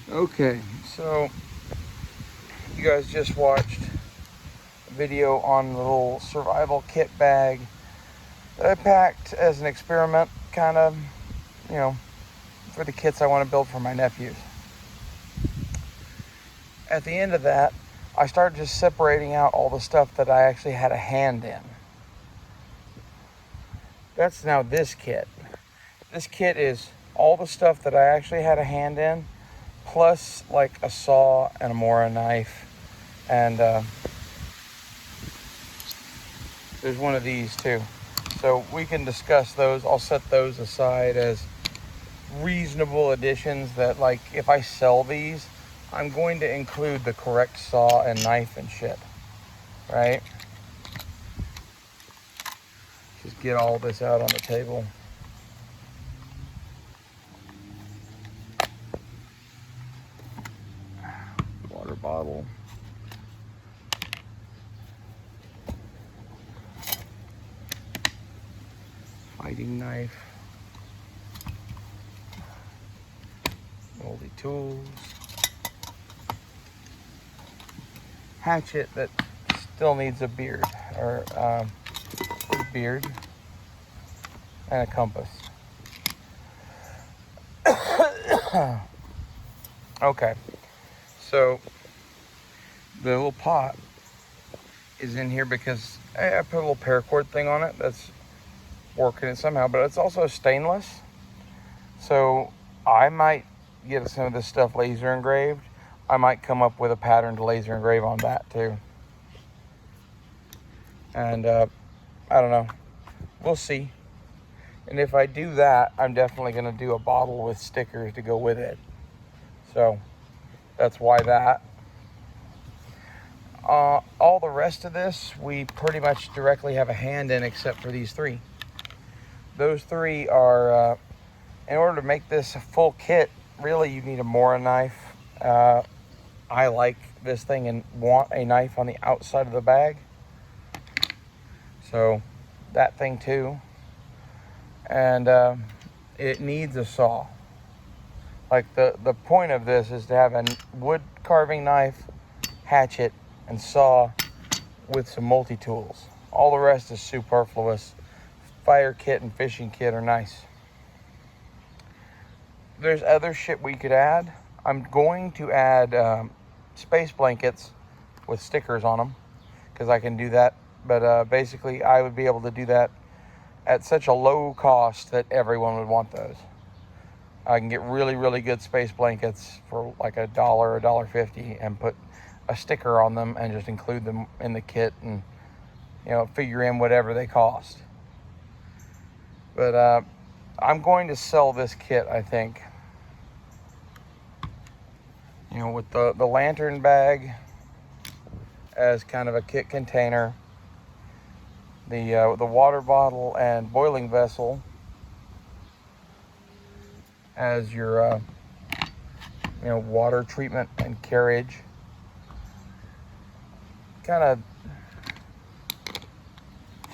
Okay, so you guys just watched a video on the little survival kit bag that I packed as an experiment, kind of, you know, for the kits I want to build for my nephews. At the end of that, I started just separating out all the stuff that I actually had a hand in. That's now this kit. This kit is all the stuff that I actually had a hand in, plus like a saw and a Mora knife, and there's one of these too. So we can discuss those. I'll set those aside as reasonable additions that, like, if I sell these, I'm going to include the correct saw and knife and shit, right? Just get all this out on the table. Water bottle. Fighting knife. Moldy tools. Hatchet that still needs a beard, or beard, and a compass. Okay, so the little pot is in here because I put a little paracord thing on it that's working it somehow, but it's also stainless, so I might get some of this stuff laser engraved. I might come up with a pattern to laser engrave on that too, and I don't know, we'll see. And if I do that, I'm definitely going to do a bottle with stickers to go with it, so that's why that. All the rest of this, we pretty much directly have a hand in, except for these three. Those three are, in order to make this a full kit, really you need a Mora knife. I like this thing and want a knife on the outside of the bag. So that thing too. And it needs a saw. Like the point of this is to have a wood carving knife, hatchet, and saw with some multi-tools. All the rest is superfluous. Fire kit and fishing kit are nice. There's other shit we could add. I'm going to add space blankets with stickers on them, because I can do that. But basically, I would be able to do that at such a low cost that everyone would want those. I can get really, really good space blankets for like $1 or $1.50 and put a sticker on them and just include them in the kit, and figure in whatever they cost. But I'm going to sell this kit, I think. With the lantern bag as kind of a kit container, the water bottle and boiling vessel as your water treatment and carriage. Kind of,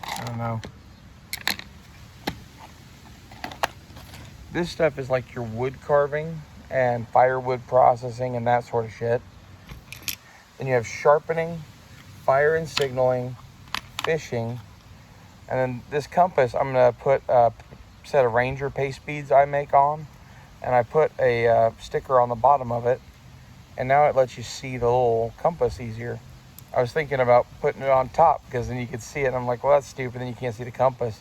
I don't know. This stuff is like your wood carving and firewood processing and that sort of shit. Then you have sharpening, fire and signaling, fishing, and then this compass I'm gonna put a set of Ranger paste beads I make on, and I put a sticker on the bottom of it, and now it lets you see the little compass easier. I was thinking about putting it on top because then you could see it, and I'm like, well, that's stupid, then you can't see the compass.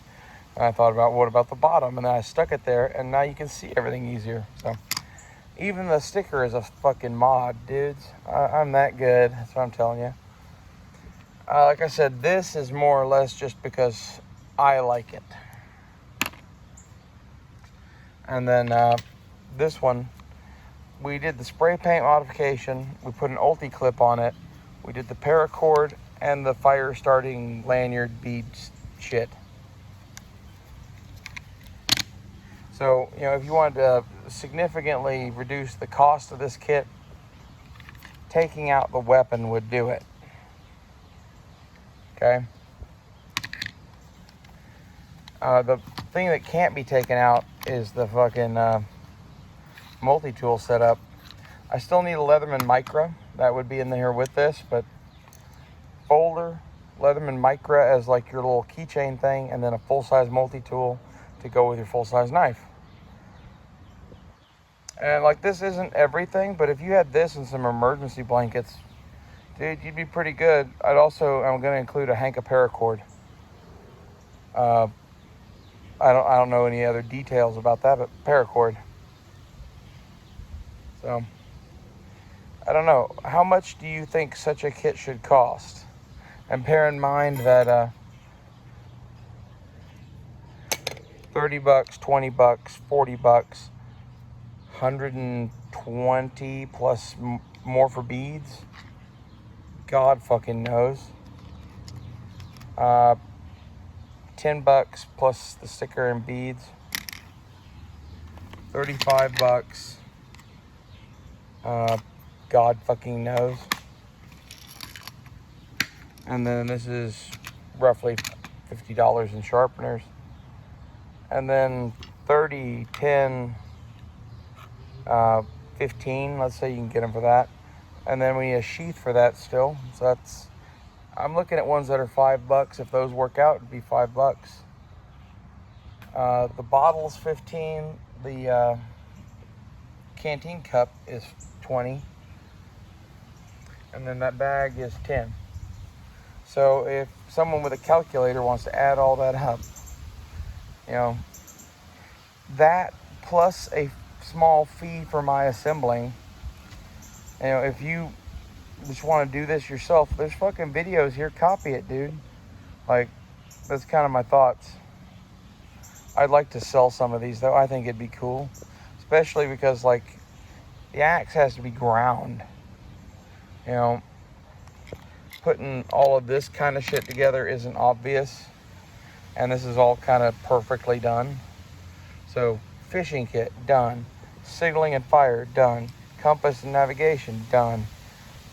And I thought about, what about the bottom? And then I stuck it there, and now you can see everything easier. So even the sticker is a fucking mod, dudes. I'm that good. That's what I'm telling you. Like I said, this is more or less just because I like it. And then this one, we did the spray paint modification. We put an ulti clip on it. We did the paracord and the fire starting lanyard beads shit. So, if you wanted to significantly reduce the cost of this kit, taking out the weapon would do it. Okay? The thing that can't be taken out is the fucking multi-tool setup. I still need a Leatherman Micra. That would be in here with this, but folder, Leatherman Micra as like your little keychain thing, and then a full-size multi-tool to go with your full-size knife. And like, this isn't everything, but if you had this and some emergency blankets, dude, you'd be pretty good. I'm going to include a Hanka paracord. I don't know any other details about that, but paracord. So, I don't know. How much do you think such a kit should cost? And bear in mind that 30 bucks, 20 bucks, 40 bucks, 120 plus more for beads. God fucking knows. 10 bucks plus the sticker and beads. 35 bucks. God fucking knows. And then this is roughly $50 in sharpeners. And then 30, 10, 15, let's say you can get them for that. And then we need a sheath for that still. So that's, I'm looking at ones that are $5. If those work out, it'd be $5. The bottle's 15. The canteen cup is 20. And then that bag is 10. So if someone with a calculator wants to add all that up, you know, that plus a small fee for my assembling, you know, if you just want to do this yourself, there's fucking videos here. Copy it, dude. Like, that's kind of my thoughts. I'd like to sell some of these, though. I think it'd be cool. Especially because, like, the axe has to be ground. You know, putting all of this kind of shit together isn't obvious. And this is all kind of perfectly done. So, fishing kit, done. Signaling and fire, done. Compass and navigation, done.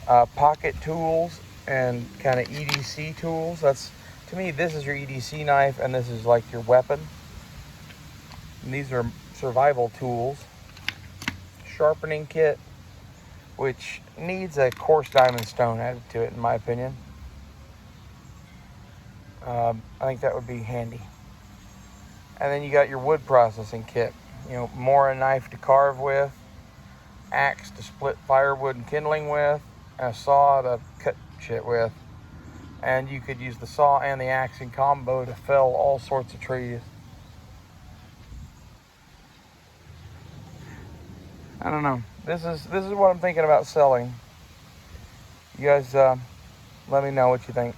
Pocket tools and kind of EDC tools. That's, to me, this is your EDC knife and this is like your weapon. And these are survival tools. Sharpening kit, which needs a coarse diamond stone added to it, in my opinion. I think that would be handy. And then you got your wood processing kit. You know, Mora knife to carve with, axe to split firewood and kindling with, and a saw to cut shit with. And you could use the saw and the axe in combo to fell all sorts of trees. I don't know. This is what I'm thinking about selling. You guys, let me know what you think.